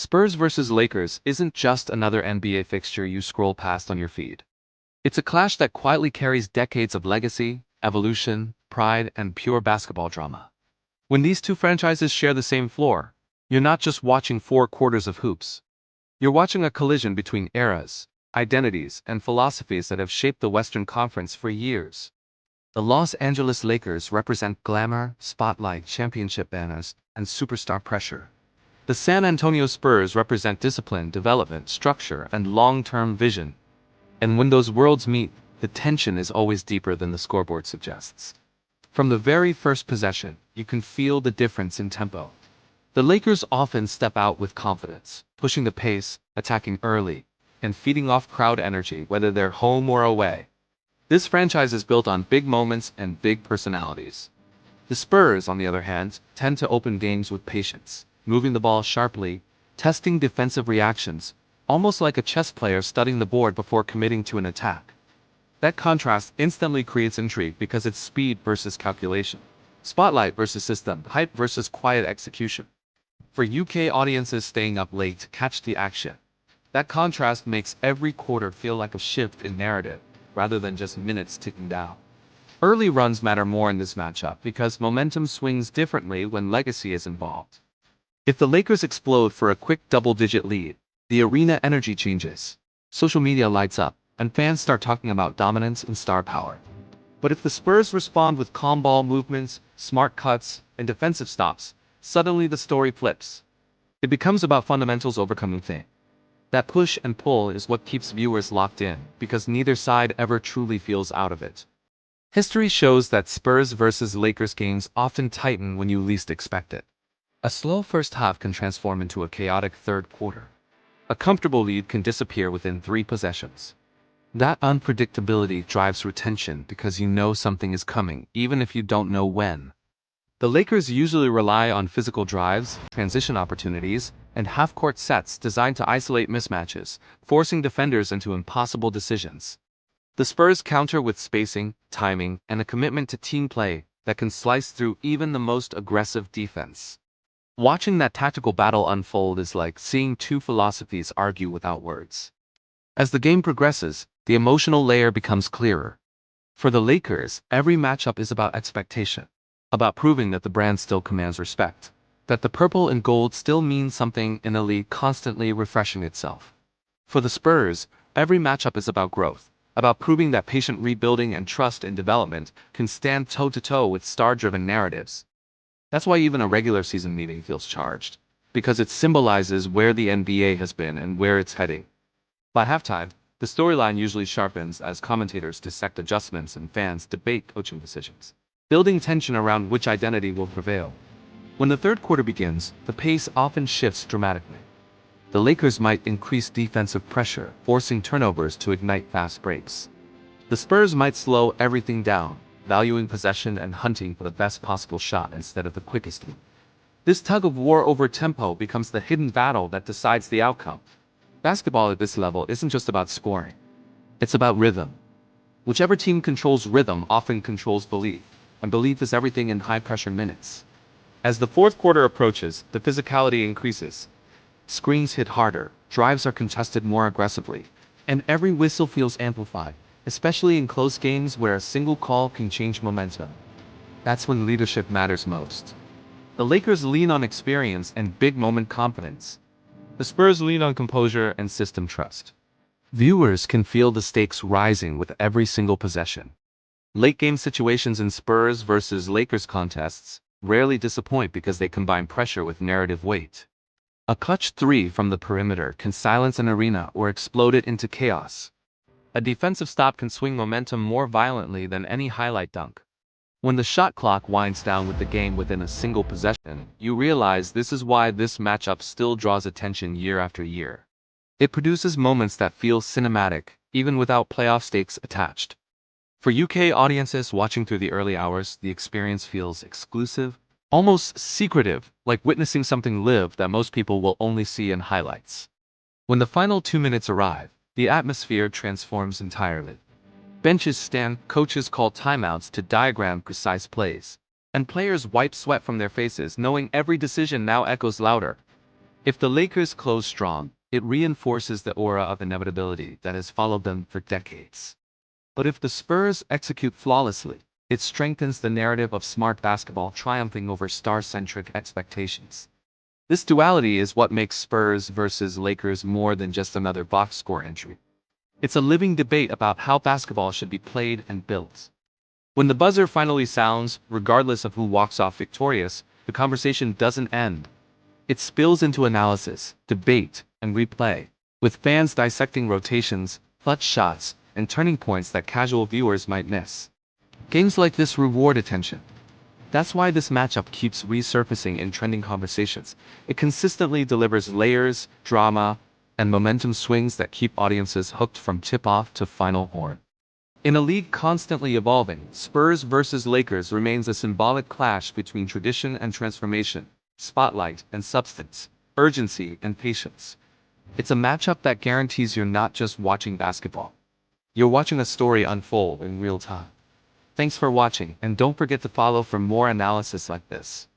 Spurs vs Lakers isn't just another NBA fixture you scroll past on your feed. It's a clash that quietly carries decades of legacy, evolution, pride, and pure basketball drama. When these two franchises share the same floor, you're not just watching 4 quarters of hoops. You're watching a collision between eras, identities, and philosophies that have shaped the Western Conference for years. The Los Angeles Lakers represent glamour, spotlight, championship banners, and superstar pressure. The San Antonio Spurs represent discipline, development, structure, and long-term vision. And when those worlds meet, the tension is always deeper than the scoreboard suggests. From the very first possession, you can feel the difference in tempo. The Lakers often step out with confidence, pushing the pace, attacking early, and feeding off crowd energy whether they're home or away. This franchise is built on big moments and big personalities. The Spurs, on the other hand, tend to open games with patience, moving the ball sharply, testing defensive reactions, almost like a chess player studying the board before committing to an attack. That contrast instantly creates intrigue because it's speed versus calculation, spotlight versus system, hype versus quiet execution. For UK audiences staying up late to catch the action, that contrast makes every quarter feel like a shift in narrative, rather than just minutes ticking down. Early runs matter more in this matchup because momentum swings differently when legacy is involved. If the Lakers explode for a quick double-digit lead, the arena energy changes. Social media lights up, and fans start talking about dominance and star power. But if the Spurs respond with calm ball movements, smart cuts, and defensive stops, suddenly the story flips. It becomes about fundamentals overcoming things. That push and pull is what keeps viewers locked in, because neither side ever truly feels out of it. History shows that Spurs vs Lakers games often tighten when you least expect it. A slow first half can transform into a chaotic third quarter. A comfortable lead can disappear within 3 possessions. That unpredictability drives retention because you know something is coming, even if you don't know when. The Lakers usually rely on physical drives, transition opportunities, and half-court sets designed to isolate mismatches, forcing defenders into impossible decisions. The Spurs counter with spacing, timing, and a commitment to team play that can slice through even the most aggressive defense. Watching that tactical battle unfold is like seeing two philosophies argue without words. As the game progresses, the emotional layer becomes clearer. For the Lakers, every matchup is about expectation, about proving that the brand still commands respect, that the purple and gold still means something in a league constantly refreshing itself. For the Spurs, every matchup is about growth, about proving that patient rebuilding and trust in development can stand toe-to-toe with star-driven narratives. That's why even a regular season meeting feels charged, because it symbolizes where the NBA has been and where it's heading. By halftime, the storyline usually sharpens as commentators dissect adjustments and fans debate coaching decisions, building tension around which identity will prevail. When the third quarter begins, the pace often shifts dramatically. The Lakers might increase defensive pressure, forcing turnovers to ignite fast breaks. The Spurs might slow everything down, valuing possession and hunting for the best possible shot instead of the quickest one. This tug-of-war over tempo becomes the hidden battle that decides the outcome. Basketball at this level isn't just about scoring. It's about rhythm. Whichever team controls rhythm often controls belief, and belief is everything in high-pressure minutes. As the fourth quarter approaches, the physicality increases. Screens hit harder, drives are contested more aggressively, and every whistle feels amplified, especially in close games where a single call can change momentum. That's when leadership matters most. The Lakers lean on experience and big-moment confidence. The Spurs lean on composure and system trust. Viewers can feel the stakes rising with every single possession. Late-game situations in Spurs vs Lakers contests rarely disappoint because they combine pressure with narrative weight. A clutch 3 from the perimeter can silence an arena or explode it into chaos. A defensive stop can swing momentum more violently than any highlight dunk. When the shot clock winds down with the game within a single possession, you realize this is why this matchup still draws attention year after year. It produces moments that feel cinematic, even without playoff stakes attached. For UK audiences watching through the early hours, the experience feels exclusive, almost secretive, like witnessing something live that most people will only see in highlights. When the final 2 minutes arrive, the atmosphere transforms entirely. Benches stand, coaches call timeouts to diagram precise plays, and players wipe sweat from their faces knowing every decision now echoes louder. If the Lakers close strong, it reinforces the aura of inevitability that has followed them for decades. But if the Spurs execute flawlessly, it strengthens the narrative of smart basketball triumphing over star-centric expectations. This duality is what makes Spurs versus Lakers more than just another box score entry. It's a living debate about how basketball should be played and built. When the buzzer finally sounds, regardless of who walks off victorious, the conversation doesn't end. It spills into analysis, debate, and replay, with fans dissecting rotations, clutch shots, and turning points that casual viewers might miss. Games like this reward attention. That's why this matchup keeps resurfacing in trending conversations. It consistently delivers layers, drama, and momentum swings that keep audiences hooked from tip-off to final horn. In a league constantly evolving, Spurs versus Lakers remains a symbolic clash between tradition and transformation, spotlight and substance, urgency and patience. It's a matchup that guarantees you're not just watching basketball. You're watching a story unfold in real time. Thanks for watching, and don't forget to follow for more analysis like this.